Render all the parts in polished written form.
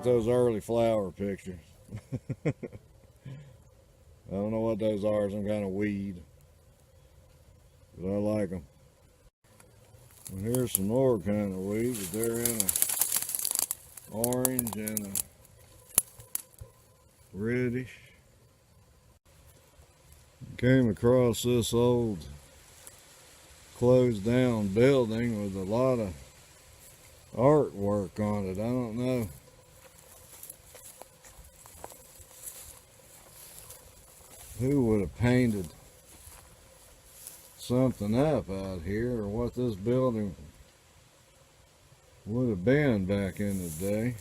like those early flower pictures. I don't know what those are, some kind of weed, but I like them. And here's some more kind of weed, but they're in a orange and a reddish. Came across this old closed down building with a lot of artwork on it. I don't know who would have painted something up out here, or what this building would have been back in the day.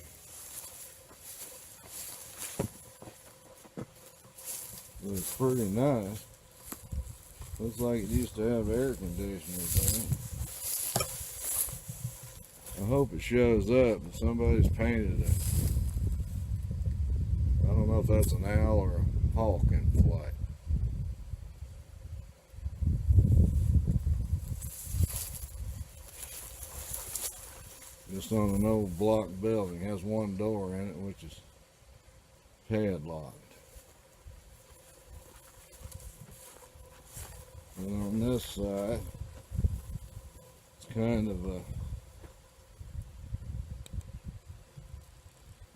But it's pretty nice. Looks like it used to have air conditioners in it. I hope it shows up, but somebody's painted it. I don't know if that's an owl or a hawk in flight. Just on an old block building. It has one door in it, which is padlocked. And on this side, it's kind of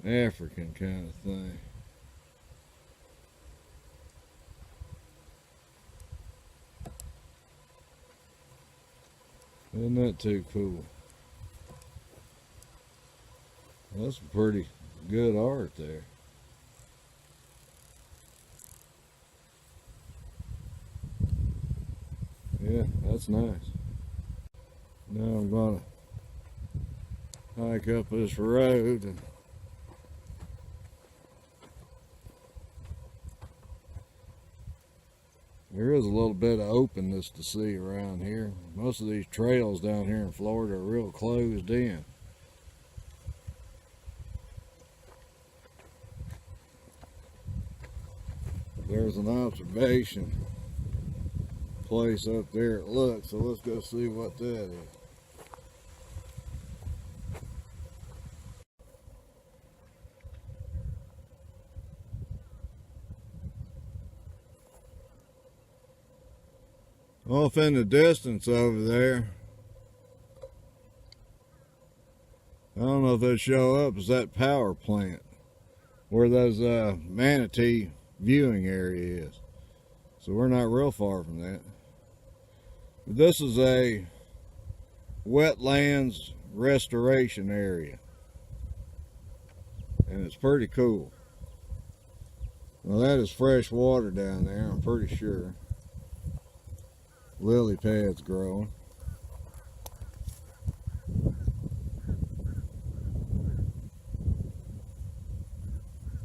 a African kind of thing. Isn't that too cool? That's some pretty good art there. Yeah, that's nice. Now I'm gonna hike up this road, and there is a little bit of openness to see around here. Most of these trails down here in Florida are real closed in. There's an observation place up there, it looks, so let's go see what that is. Off in the distance over there, I don't know if they show up, is that power plant where those manatee viewing area is. So we're not real far from that. But this is a wetlands restoration area, and it's pretty cool. Well, that is fresh water down there, I'm pretty sure. Lily pads growing.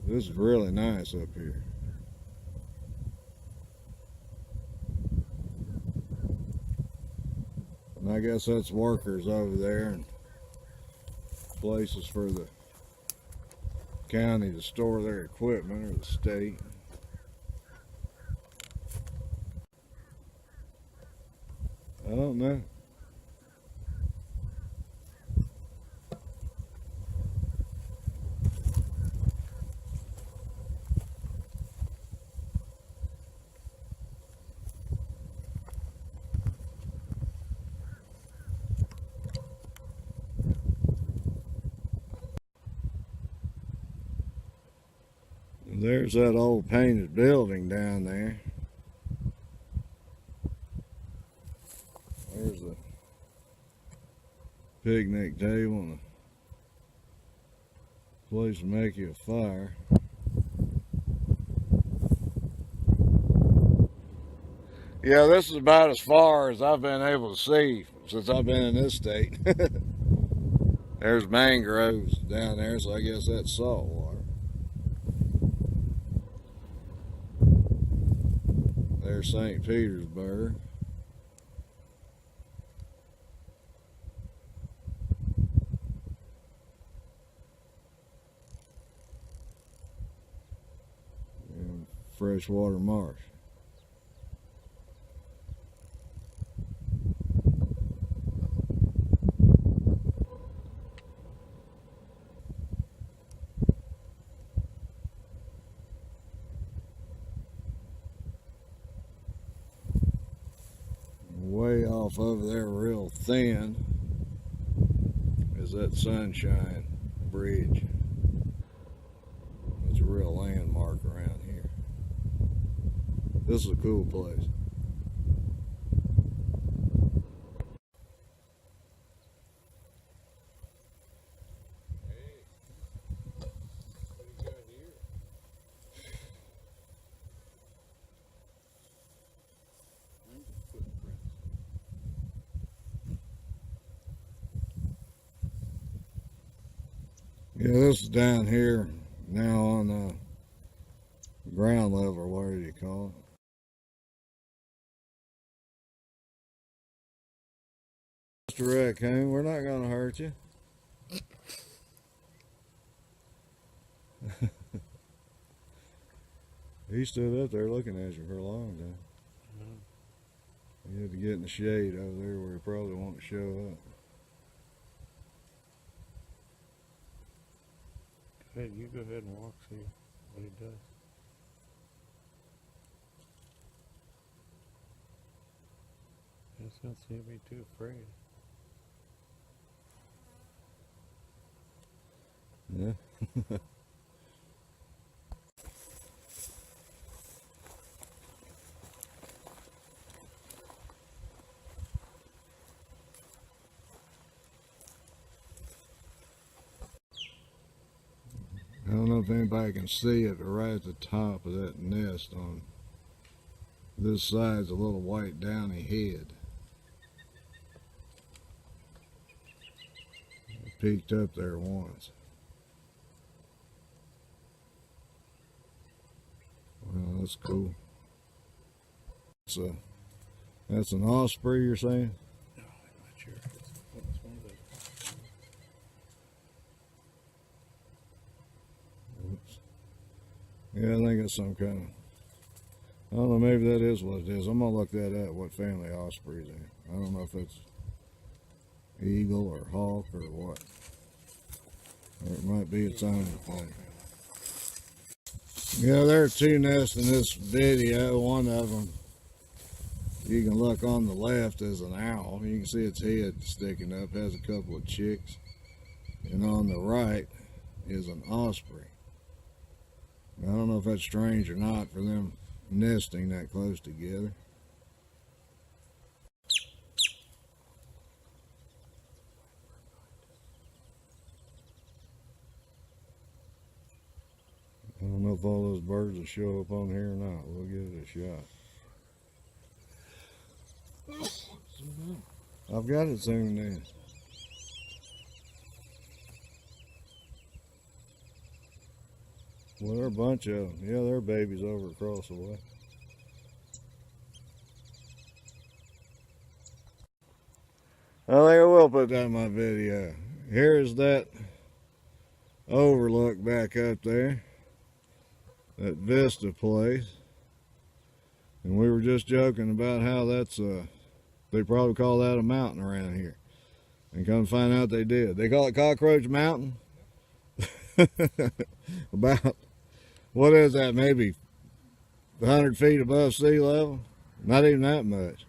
This is really nice up here. And I guess that's workers over there and places for the county to store their equipment, or the state. I don't know. There's that old painted building down there. There's a picnic table and a place to make you a fire. Yeah, this is about as far as I've been able to see since I've been in this state. There's mangroves down there, so I guess that's salt water. There's St. Petersburg. And freshwater marsh. off over there real thin is that Sunshine Bridge. It's a real landmark around here. This is a cool place. Yeah, this is down here now on ground level, whatever you call it. Mr. Raccoon, we're not going to hurt you. He stood up there looking at you for a long time. You had to get in the shade over there where he probably won't show up. Hey, you go ahead and walk, see what he does. He doesn't seem to be too afraid. Yeah. I don't know if anybody can see it, but right at the top of that nest on this side's a little white downy head. It peeked up there once. Well, that's cool. So that's an osprey, you're saying? No, I'm not sure. It's one of those. Yeah, I think it's some kind of, I don't know, maybe that is what it is. I'm going to look that up, what family ospreys are. I don't know if it's eagle or hawk or what. Or it might be its own thing. Yeah, there are two nests in this video. One of them, you can look on the left, is an owl. You can see its head sticking up, has a couple of chicks. And on the right is an osprey. I don't know if that's strange or not for them nesting that close together. I don't know if all those birds will show up on here or not. We'll give it a shot. I've got it zoomed in. Well, there are a bunch of them. Yeah, there are babies over across the way. I think I will put that in my video. Here's that overlook back up there. That vista place. And we were just joking about how that's, they probably call that a mountain around here. And come find out they did. They call it Cockroach Mountain. About, what is that, maybe 100 feet above sea level? Not even that much.